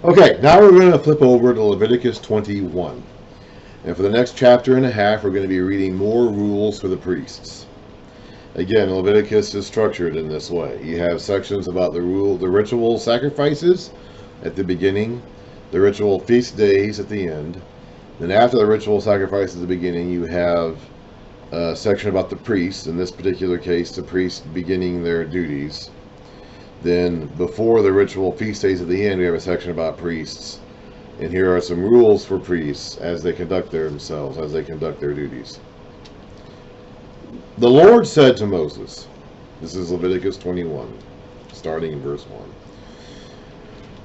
Okay, now we're going to flip over to Leviticus 21. And for the next chapter and a half, we're going to be reading more rules for the priests. Again, Leviticus is structured in this way. You have sections about the ritual sacrifices at the beginning, the ritual feast days at the end. Then after the ritual sacrifices at the beginning, you have a section about the priests. In this particular case, the priests beginning their duties. Then before the ritual feast days at the end, we have a section about priests. And here are some rules for priests as they conduct themselves, as they conduct their duties. The Lord said to Moses, this is Leviticus 21, starting in verse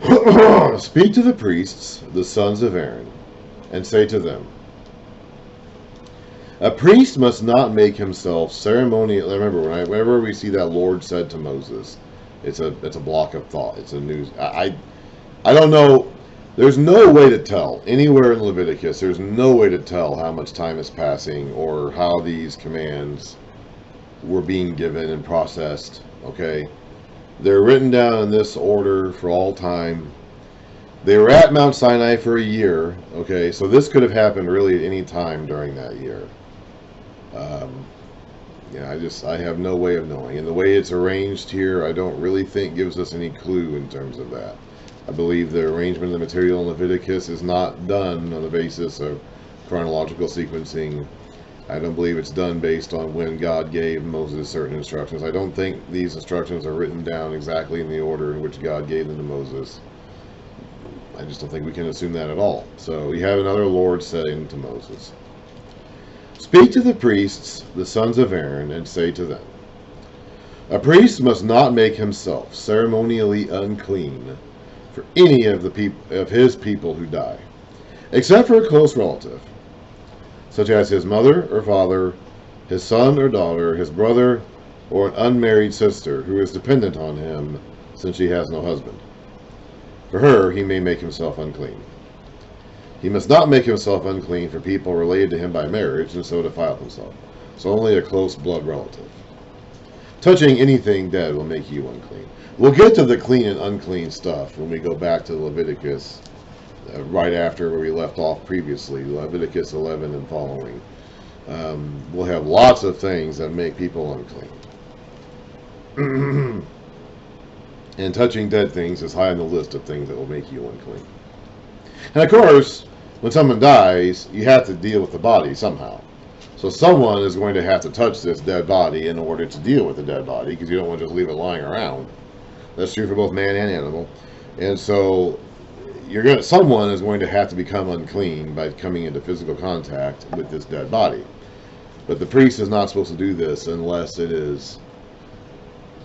1. Speak to the priests, the sons of Aaron, and say to them, a priest must not make himself ceremonial. Remember, whenever we see that Lord said to Moses, it's a block of thought. It's a news. I don't know. There's no way to tell anywhere in Leviticus. There's no way to tell how much time is passing or how these commands were being given and processed. Okay, they're written down in this order for all time. They were at Mount Sinai for a year. Okay, so this could have happened really at any time during that year. I have no way of knowing. And the way it's arranged here, I don't really think gives us any clue in terms of that. I believe the arrangement of the material in Leviticus is not done on the basis of chronological sequencing. I don't believe it's done based on when God gave Moses certain instructions. I don't think these instructions are written down exactly in the order in which God gave them to Moses. I just don't think we can assume that at all. So you have another Lord saying to Moses, speak to the priests, the sons of Aaron, and say to them, a priest must not make himself ceremonially unclean for any of his people who die, except for a close relative, such as his mother or father, his son or daughter, his brother, or an unmarried sister who is dependent on him since she has no husband. For her he may make himself unclean. He must not make himself unclean for people related to him by marriage and so defile himself. So only a close blood relative. Touching anything dead will make you unclean. We'll get to the clean and unclean stuff when we go back to Leviticus right after where we left off previously, Leviticus 11 and following. We'll have lots of things that make people unclean. And touching dead things is high on the list of things that will make you unclean. And of course, when someone dies, you have to deal with the body somehow. So someone is going to have to touch this dead body in order to deal with the dead body, because you don't want to just leave it lying around. That's true for both man and animal. And so someone is going to have to become unclean by coming into physical contact with this dead body. But the priest is not supposed to do this unless it is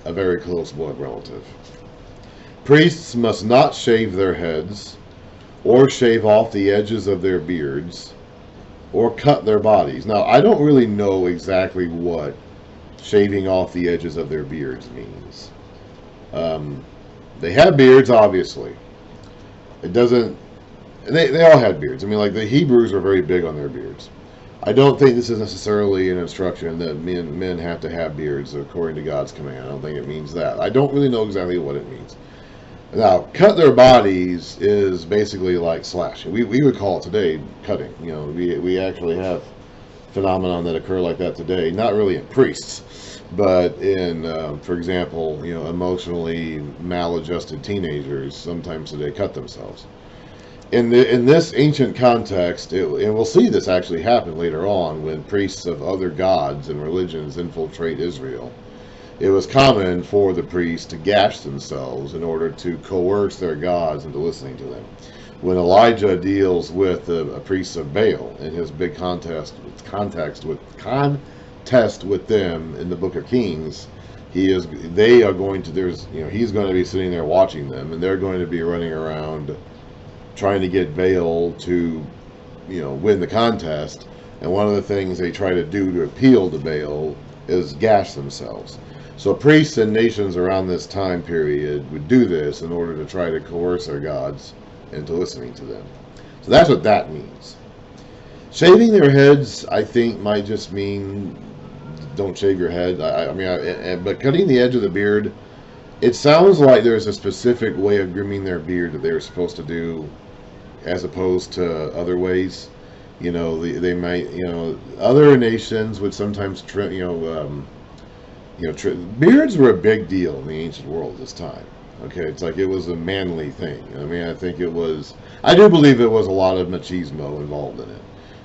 a very close blood relative. Priests must not shave their heads, or shave off the edges of their beards, or cut their bodies. Now, I don't really know exactly what shaving off the edges of their beards means. They had beards, obviously. It doesn't... They all had beards. I mean, like, the Hebrews were very big on their beards. I don't think this is necessarily an instruction that men have to have beards according to God's command. I don't think it means that. I don't really know exactly what it means. Now, cut their bodies is basically like slashing. We would call it today cutting. You know, we actually have phenomenon that occur like that today. Not really in priests, but in, for example, emotionally maladjusted teenagers. Sometimes they cut themselves. In this ancient context, and we'll see this actually happen later on when priests of other gods and religions infiltrate Israel. It was common for the priests to gash themselves in order to coerce their gods into listening to them. When Elijah deals with a priest of Baal in his big contest with them in the Book of Kings, he's going to be sitting there watching them, and they're going to be running around trying to get Baal to, win the contest. And one of the things they try to do to appeal to Baal is gash themselves. So priests and nations around this time period would do this in order to try to coerce their gods into listening to them. So that's what that means. Shaving their heads, I think, might just mean don't shave your head. But cutting the edge of the beard, It sounds like there's a specific way of grooming their beard that they're supposed to do, as opposed to other ways. They might, other nations would sometimes trim, beards were a big deal in the ancient world at this time. Okay, it's like it was a manly thing. I mean, I do believe it was a lot of machismo involved in it.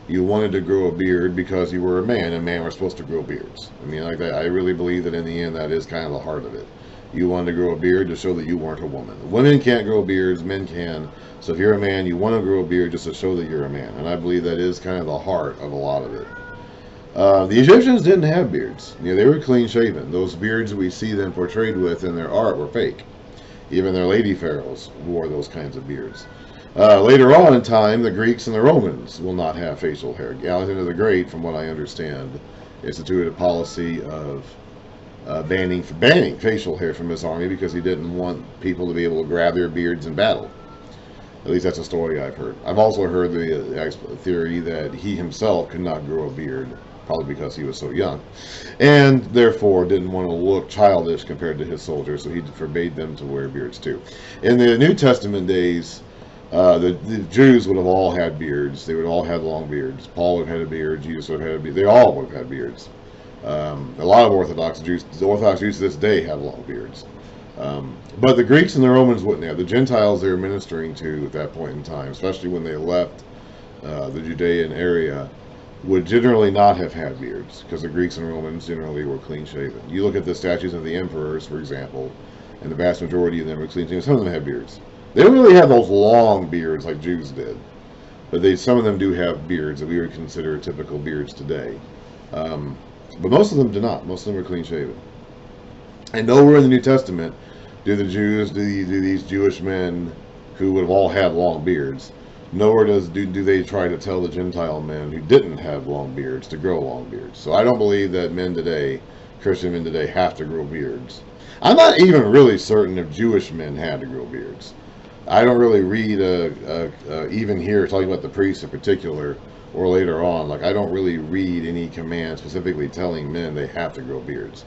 You wanted to grow a beard because you were a man, and men were supposed to grow beards. I mean, like that, I really believe that in the end, that is kind of the heart of it. You wanted to grow a beard to show that you weren't a woman. Women can't grow beards, men can. So if you're a man, you want to grow a beard just to show that you're a man. And I believe that is kind of the heart of a lot of it. The Egyptians didn't have beards. They were clean shaven. Those beards that we see them portrayed with in their art were fake. Even their lady pharaohs wore those kinds of beards. Later on in time, the Greeks and the Romans will not have facial hair. Alexander the Great, from what I understand, instituted a policy of banning facial hair from his army because he didn't want people to be able to grab their beards in battle. At least that's a story I've heard. I've also heard the theory that he himself could not grow a beard, probably because he was so young, and therefore didn't want to look childish compared to his soldiers, so he forbade them to wear beards too. In the New Testament days, the Jews would have all had beards. They would have all had long beards. Paul would have had a beard. Jesus would have had a beard. They all would have had beards. A lot of Orthodox Jews to this day have long beards. But the Greeks and the Romans wouldn't have. The Gentiles they were ministering to at that point in time, especially when they left the Judean area, would generally not have had beards, because the Greeks and Romans generally were clean shaven. You look at the statues of the emperors, for example, and the vast majority of them were clean shaven. Some of them had beards. They don't really have those long beards like Jews did, but some of them do have beards that we would consider typical beards today. But most of them do not. Most of them are clean shaven. And nowhere in the New Testament do these Jewish men who would have all had long beards, nowhere do they try to tell the Gentile men who didn't have long beards to grow long beards. So I don't believe that Christian men today, have to grow beards. I'm not even really certain if Jewish men had to grow beards. I don't really read, even here, talking about the priests in particular, or later on, like I don't really read any command specifically telling men they have to grow beards.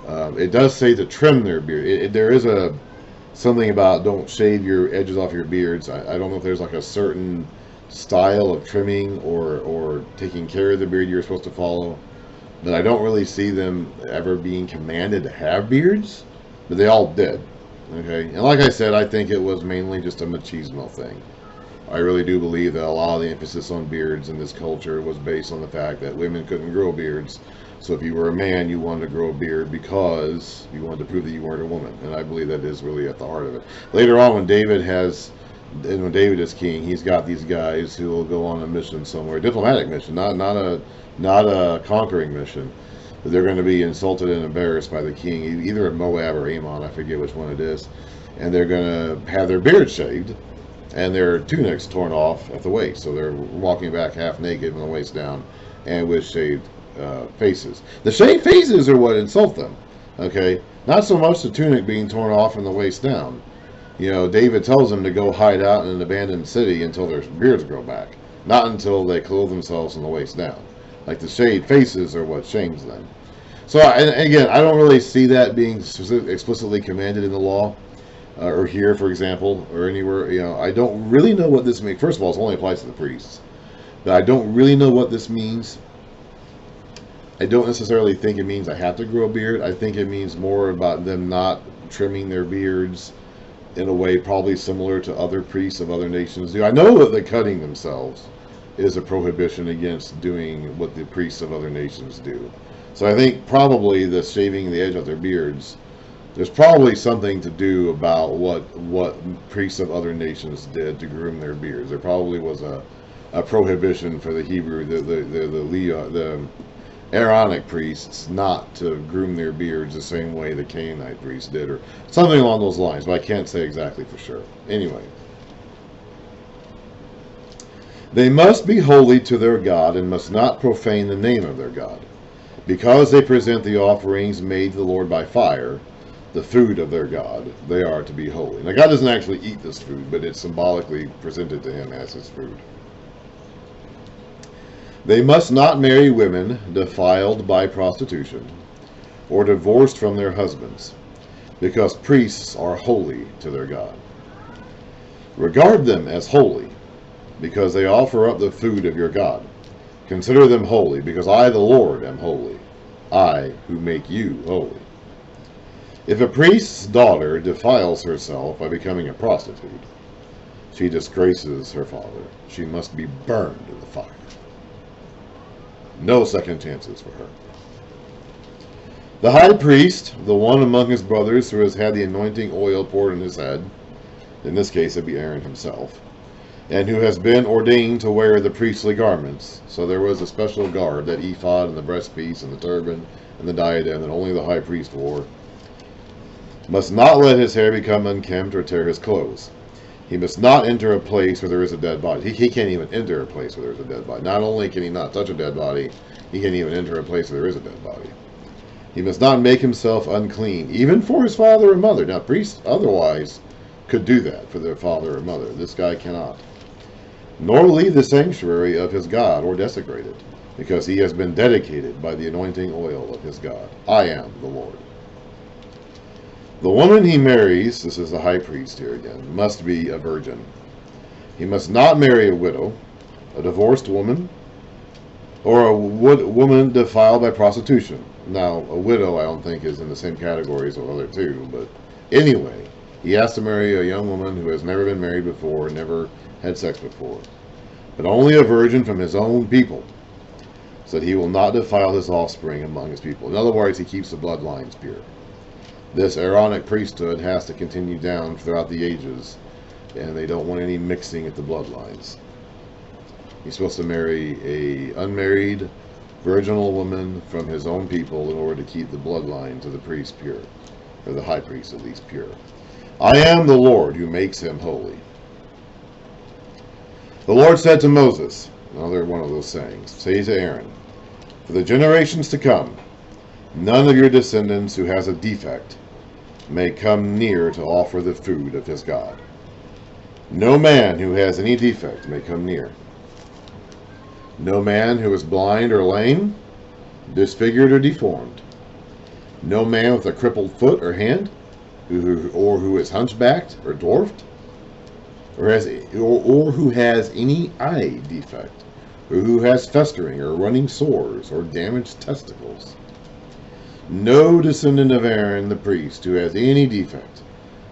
It does say to trim their beard. There is something about don't shave your edges off your beards. I don't know if there's like a certain style of trimming or taking care of the beard you're supposed to follow, but I don't really see them ever being commanded to have beards, but they all did. Okay, and like I said, I think it was mainly just a machismo thing. I really do believe that a lot of the emphasis on beards in this culture was based on the fact that women couldn't grow beards. So if you were a man, you wanted to grow a beard because you wanted to prove that you weren't a woman. And I believe that is really at the heart of it. Later on, when David is king, he's got these guys who will go on a mission somewhere, a diplomatic mission, not a conquering mission. But they're going to be insulted and embarrassed by the king, either at Moab or Ammon, I forget which one it is. And they're going to have their beards shaved and their tunics torn off at the waist. So they're walking back half naked from the waist down and with shaved faces. The shaved faces are what insult them. Okay, not so much the tunic being torn off from the waist down. David tells them to go hide out in an abandoned city until their beards grow back, not until they clothe themselves from the waist down. Like the shaved faces are what shames them. So, and again, I don't really see that being explicitly commanded in the law, or here, for example, or anywhere. I don't really know what this means. First of all, it only applies to the priests, but I don't really know what this means. I don't necessarily think it means I have to grow a beard. I think it means more about them not trimming their beards in a way probably similar to other priests of other nations do. I know that the cutting themselves is a prohibition against doing what the priests of other nations do. So I think probably the shaving the edge of their beards, there's probably something to do about what priests of other nations did to groom their beards. There probably was a prohibition for the Hebrew, the Aaronic priests not to groom their beards the same way the Canaanite priests did, or something along those lines, but I can't say exactly for sure. Anyway. They must be holy to their God and must not profane the name of their God. Because they present the offerings made to the Lord by fire, the food of their God, they are to be holy. Now, God doesn't actually eat this food, but it's symbolically presented to him as his food. They must not marry women defiled by prostitution or divorced from their husbands. because priests are holy to their God. Regard them as holy, because they offer up the food of your God. Consider them holy, because I, the Lord, am holy, I who make you holy. If a priest's daughter defiles herself by becoming a prostitute, she disgraces her father. She must be burned in the fire. No second chances for her. The high priest, the one among his brothers who has had the anointing oil poured on his head, in this case it'd be Aaron himself, and who has been ordained to wear the priestly garments. So there was a special guard, that ephod and the breastpiece and the turban and the diadem that only the high priest wore, must not let his hair become unkempt or tear his clothes. He must not enter a place where there is a dead body. He can't even enter a place where there is a dead body. Not only can he not touch a dead body, he can't even enter a place where there is a dead body. He must not make himself unclean, even for his father or mother. Now, priests otherwise could do that for their father or mother. This guy cannot. Nor leave the sanctuary of his God or desecrate it, because he has been dedicated by the anointing oil of his God. I am the Lord. The woman he marries, this is the high priest here again, must be a virgin. He must not marry a widow, a divorced woman, or a woman defiled by prostitution. Now, a widow I don't think is in the same category as the other two, but anyway, he has to marry a young woman who has never been married before, never had sex before, but only a virgin from his own people, so that he will not defile his offspring among his people. In other words, he keeps the bloodlines pure. This Aaronic priesthood has to continue down throughout the ages, and they don't want any mixing at the bloodlines. He's supposed to marry a unmarried, virginal woman from his own people in order to keep the bloodline to the priest pure, or the high priest at least pure. I am the Lord who makes him holy. The Lord said to Moses, another one of those sayings, say to Aaron, for the generations to come, none of your descendants who has a defect may come near to offer the food of his God. No man who has any defect may come near. No man who is blind or lame, disfigured or deformed. No man with a crippled foot or hand, or who is hunchbacked or dwarfed, or who has any eye defect, or who has festering or running sores or damaged testicles. No descendant of Aaron the priest who has any defect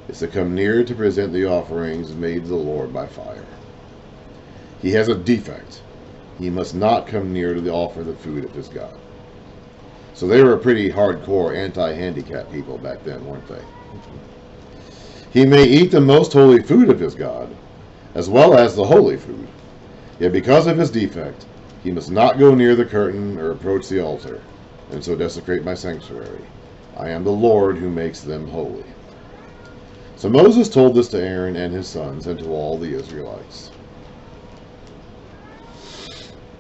is to come near to present the offerings made to the Lord by fire. He has a defect. He must not come near to offer the food of his God. So they were pretty hardcore anti-handicap people back then, weren't they? He may eat the most holy food of his God, as well as the holy food. Yet because of his defect, he must not go near the curtain or approach the altar, and so desecrate my sanctuary. I am the Lord who makes them holy. So Moses told this to Aaron and his sons and to all the Israelites.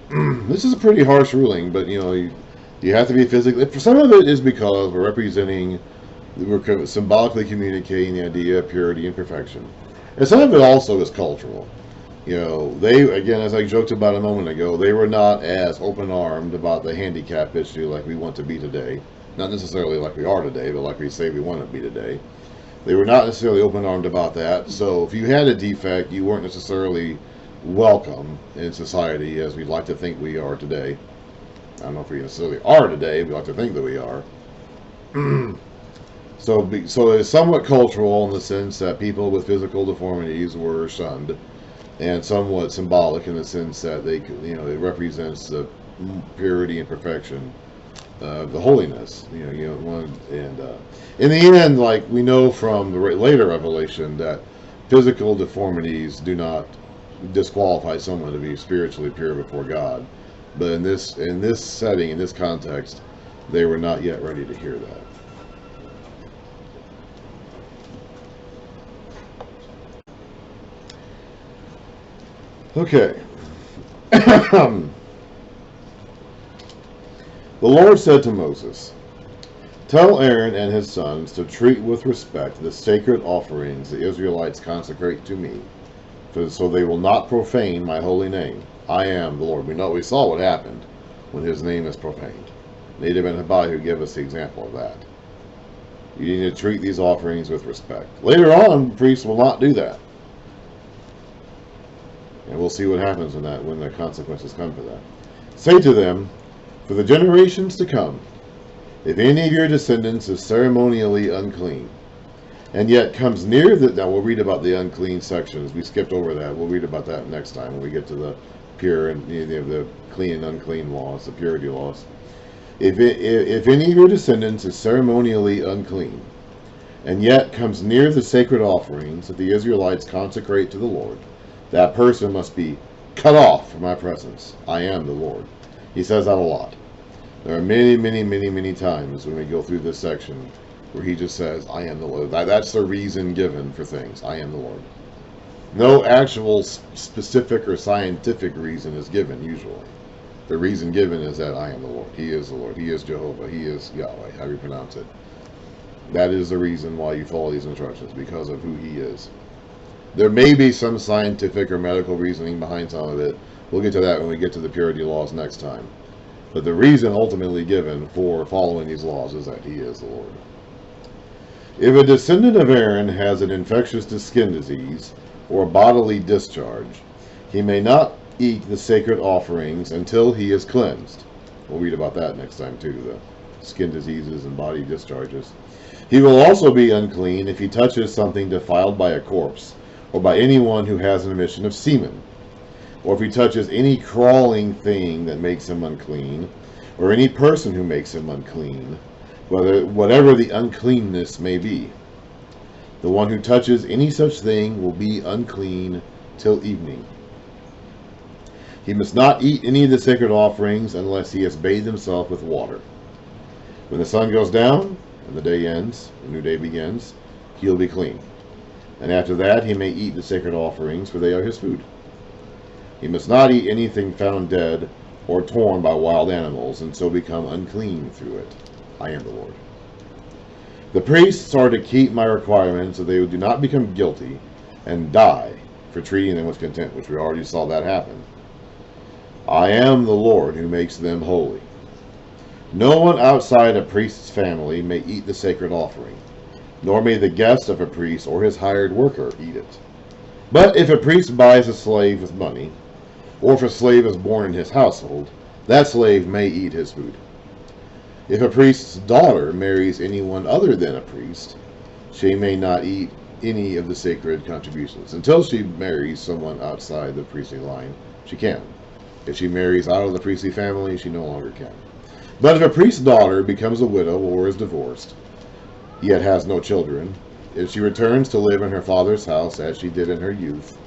This is a pretty harsh ruling, but you have to be physically. For some of it is because we're symbolically communicating the idea of purity and perfection. And some of it also is cultural. They, again, as I joked about a moment ago, they were not as open-armed about the handicap issue like we want to be today. Not necessarily like we are today, but like we say we want to be today. They were not necessarily open-armed about that. So if you had a defect, you weren't necessarily welcome in society as we'd like to think we are today. I don't know if we necessarily are today, we like to think that we are. So it's somewhat cultural in the sense that people with physical deformities were shunned, and somewhat symbolic in the sense that it represents the purity and perfection of the holiness. In the end, like we know from the later revelation, that physical deformities do not disqualify someone to be spiritually pure before God. But in this setting, in this context, they were not yet ready to hear that. Okay. The Lord said to Moses, tell Aaron and his sons to treat with respect the sacred offerings the Israelites consecrate to me, so they will not profane my holy name. I am the Lord. We saw what happened when his name is profaned. Nadab and Abihu give us the example of that. You need to treat these offerings with respect. Later on, priests will not do that. And we'll see what happens when the consequences come for that. Say to them, for the generations to come, if any of your descendants is ceremonially unclean, and yet comes near the... Now we'll read about the unclean sections. We skipped over that. We'll read about that next time when we get to the pure and the clean and unclean laws, the purity laws. If any of your descendants is ceremonially unclean, and yet comes near the sacred offerings that the Israelites consecrate to the Lord, that person must be cut off from my presence. I am the Lord. He says that a lot. There are many, many, many, many times when we go through this section where he just says, I am the Lord. That's the reason given for things. I am the Lord. No actual specific or scientific reason is given, usually. The reason given is that I am the Lord. He is the Lord. He is Jehovah. He is Yahweh, how you pronounce it. That is the reason why you follow these instructions, because of who he is. There may be some scientific or medical reasoning behind some of it. We'll get to that when we get to the purity laws next time. But the reason ultimately given for following these laws is that he is the Lord. If a descendant of Aaron has an infectious skin disease or bodily discharge, he may not eat the sacred offerings until he is cleansed. We'll read about that next time too, the skin diseases and body discharges. He will also be unclean if he touches something defiled by a corpse, or by anyone who has an emission of semen, or if he touches any crawling thing that makes him unclean, or any person who makes him unclean, whatever the uncleanness may be. The one who touches any such thing will be unclean till evening. He must not eat any of the sacred offerings unless he has bathed himself with water. When the sun goes down and the day ends, the new day begins, he'll be clean. And after that he may eat the sacred offerings, for they are his food. He must not eat anything found dead or torn by wild animals, and so become unclean through it. I am the Lord. The priests are to keep my requirements so they do not become guilty and die for treating them with contempt, which we already saw that happen. I am the Lord who makes them holy. No one outside a priest's family may eat the sacred offering, nor may the guest of a priest or his hired worker eat it. But if a priest buys a slave with money, or if a slave is born in his household, that slave may eat his food. If a priest's daughter marries anyone other than a priest, she may not eat any of the sacred contributions. Until she marries someone outside the priestly line, she can. If she marries out of the priestly family, she no longer can. But if a priest's daughter becomes a widow or is divorced, yet has no children, if she returns to live in her father's house as she did in her youth,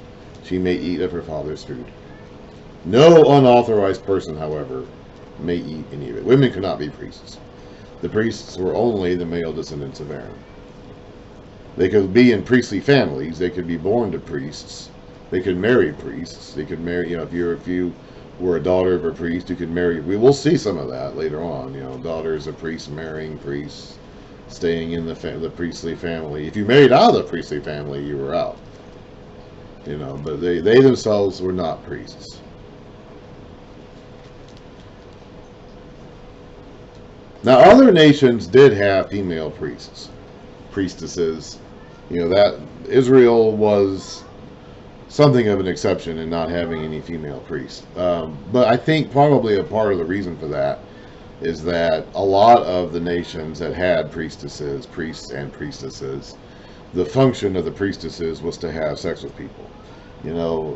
she may eat of her father's food. No unauthorized person, however, may eat any of it. Women could not be priests. The priests were only the male descendants of Aaron. They could be in priestly families. They could be born to priests. They could marry priests. They could marry, if you were a daughter of a priest, you could marry. We will see some of that later on. Daughters of priests marrying priests, staying in the priestly family. If you married out of the priestly family, you were out. But they themselves were not priests. Now, other nations did have female priestesses. That Israel was something of an exception in not having any female priests. But I think probably a part of the reason for that is that a lot of the nations that had priestesses, priests and priestesses, the function of the priestesses was to have sex with people. We'll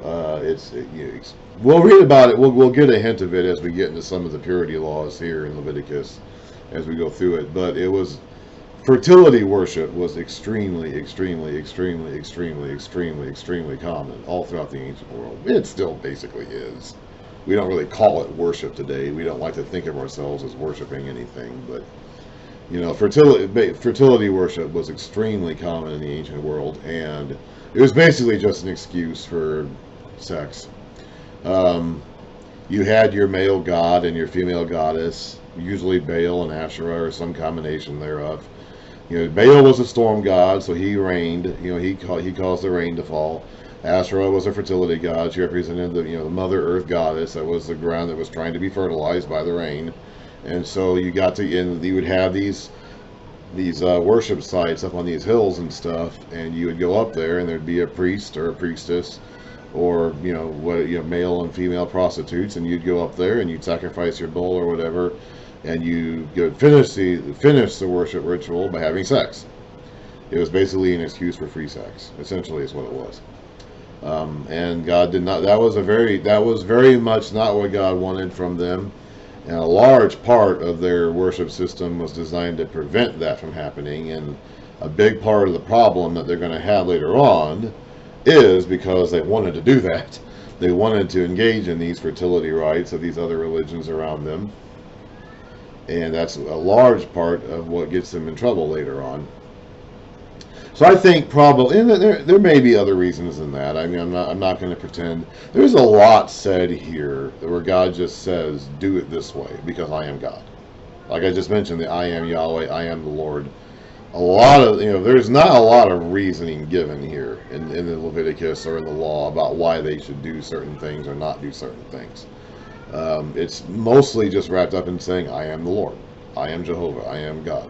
read about it. We'll get a hint of it as we get into some of the purity laws here in Leviticus as we go through it. But fertility worship was extremely, extremely, extremely, extremely, extremely, extremely common all throughout the ancient world. It still basically is. We don't really call it worship today. We don't like to think of ourselves as worshiping anything, but fertility worship was extremely common in the ancient world, and it was basically just an excuse for sex. You had your male god and your female goddess, usually Baal and Asherah or some combination thereof. Baal was a storm god, so he rained. He caused the rain to fall. Asherah was a fertility god. She represented the Mother Earth goddess. That was the ground that was trying to be fertilized by the rain. And so you would have these these worship sites up on these hills and stuff, and you would go up there, and there'd be a priest or a priestess, or male and female prostitutes, and you'd go up there and you'd sacrifice your bull or whatever, and you would finish the worship ritual by having sex. It was basically an excuse for free sex, essentially, is what it was. And God did not. That was very much not what God wanted from them. And a large part of their worship system was designed to prevent that from happening. And a big part of the problem that they're going to have later on is because they wanted to do that. They wanted to engage in these fertility rites of these other religions around them. And that's a large part of what gets them in trouble later on. So I think probably, and there may be other reasons than that. I mean, I'm not going to pretend. There's a lot said here where God just says, do it this way because I am God. Like I just mentioned, the I am Yahweh, I am the Lord. There's not a lot of reasoning given here in the Leviticus or in the law about why they should do certain things or not do certain things. It's mostly just wrapped up in saying, I am the Lord. I am Jehovah. I am God.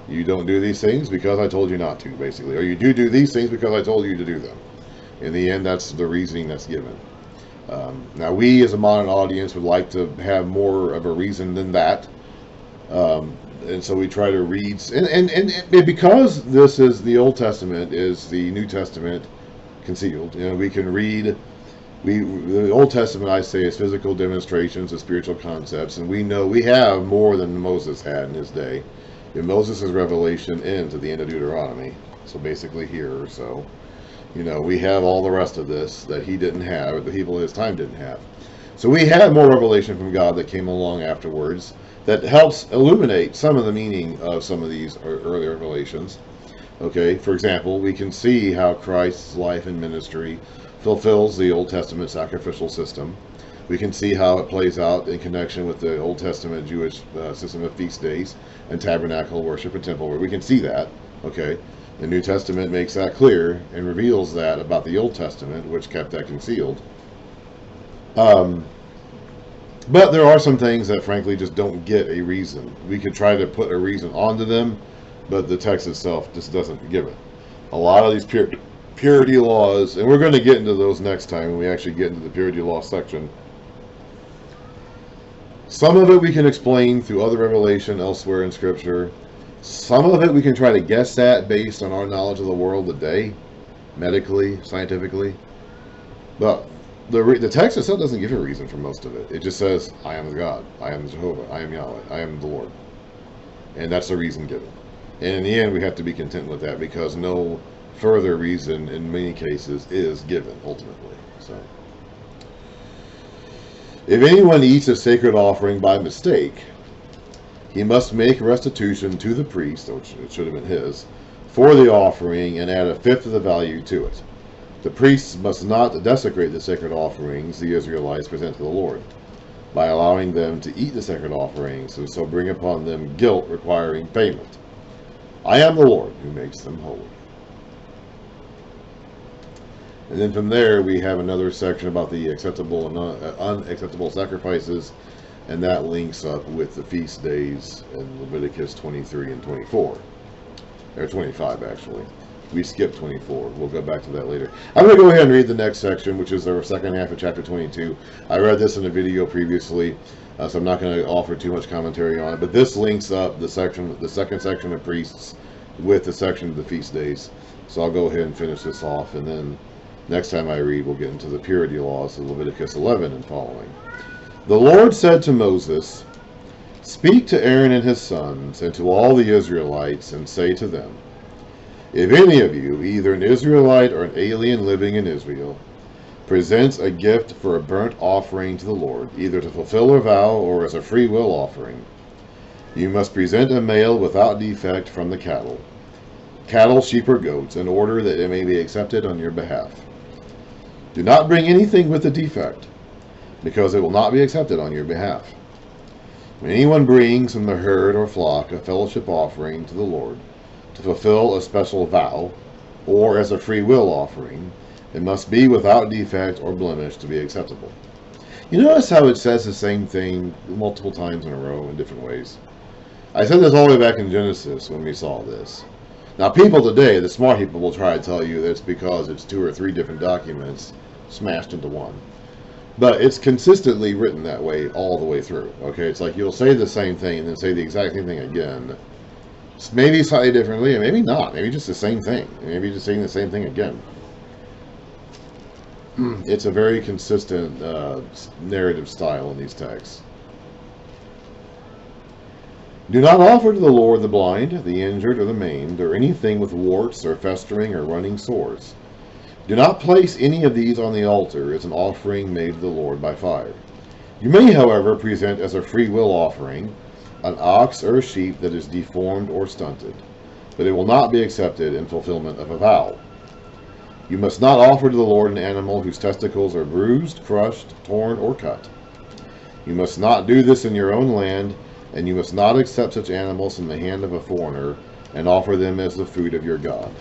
You don't do these things because I told you not to, basically. Or you do these things because I told you to do them. In the end, that's the reasoning that's given. Now, we as a modern audience would like to have more of a reason than that. And so we try to read. And because this is the Old Testament, is the New Testament concealed. We can read. The Old Testament, I say, is physical demonstrations of spiritual concepts. And we know we have more than Moses had in his day. And Moses' revelation ends at the end of Deuteronomy, so basically here or so. We have all the rest of this that he didn't have, or the people of his time didn't have. So we have more revelation from God that came along afterwards that helps illuminate some of the meaning of some of these earlier revelations. Okay, for example, we can see how Christ's life and ministry fulfills the Old Testament sacrificial system. We can see how it plays out in connection with the Old Testament Jewish system of feast days and tabernacle worship and temple worship. We can see that. Okay, the New Testament makes that clear and reveals that about the Old Testament, which kept that concealed. But there are some things that frankly just don't get a reason. We could try to put a reason onto them, but the text itself just doesn't give it. A lot of these purity laws, and we're going to get into those next time when we actually get into the purity law section. Some of it we can explain through other revelation elsewhere in Scripture. Some of it we can try to guess at based on our knowledge of the world today, medically, scientifically. But the text itself doesn't give a reason for most of it. It just says, I am God, I am Jehovah, I am Yahweh, I am the Lord. And that's the reason given. And in the end, we have to be content with that because no further reason in many cases is given ultimately. So, if anyone eats a sacred offering by mistake, he must make restitution to the priest, which it should have been his, for the offering and add a fifth of the value to it. The priests must not desecrate the sacred offerings the Israelites present to the Lord by allowing them to eat the sacred offerings and so bring upon them guilt requiring payment. I am the Lord who makes them holy. And then from there we have another section about the acceptable and unacceptable sacrifices, and that links up with the feast days in Leviticus 23 and 24. Or 25 actually. We skipped 24. We'll go back to that later. I'm going to go ahead and read the next section, which is the second half of chapter 22. I read this in a video previously, so I'm not going to offer too much commentary on it. But this links up the second section of priests with the section of the feast days. So I'll go ahead and finish this off, and then next time I read, we'll get into the purity laws of Leviticus 11 and following. The Lord said to Moses, "Speak to Aaron and his sons, and to all the Israelites, and say to them, if any of you, either an Israelite or an alien living in Israel, presents a gift for a burnt offering to the Lord, either to fulfill a vow or as a free will offering, you must present a male without defect from the cattle, sheep, or goats, in order that it may be accepted on your behalf. Do not bring anything with a defect, because it will not be accepted on your behalf. When anyone brings from the herd or flock a fellowship offering to the Lord, to fulfill a special vow, or as a free will offering, it must be without defect or blemish to be acceptable." You notice how it says the same thing multiple times in a row in different ways. I said this all the way back in Genesis when we saw this. Now, people today, the smart people, will try to tell you that it's because it's 2 or 3 different documents smashed into one. But it's consistently written that way all the way through. Okay, it's like you'll say the same thing and then say the exact same thing again. Maybe slightly differently, and maybe not. Maybe just the same thing. Maybe just saying the same thing again. It's a very consistent narrative style in these texts. Do not offer to the Lord the blind, the injured, or the maimed, or anything with warts or festering or running sores. Do not place any of these on the altar as an offering made to the Lord by fire. You may, however, present as a free will offering an ox or a sheep that is deformed or stunted, but it will not be accepted in fulfillment of a vow. You must not offer to the Lord an animal whose testicles are bruised, crushed, torn, or cut. You must not do this in your own land, and you must not accept such animals from the hand of a foreigner and offer them as the food of your God.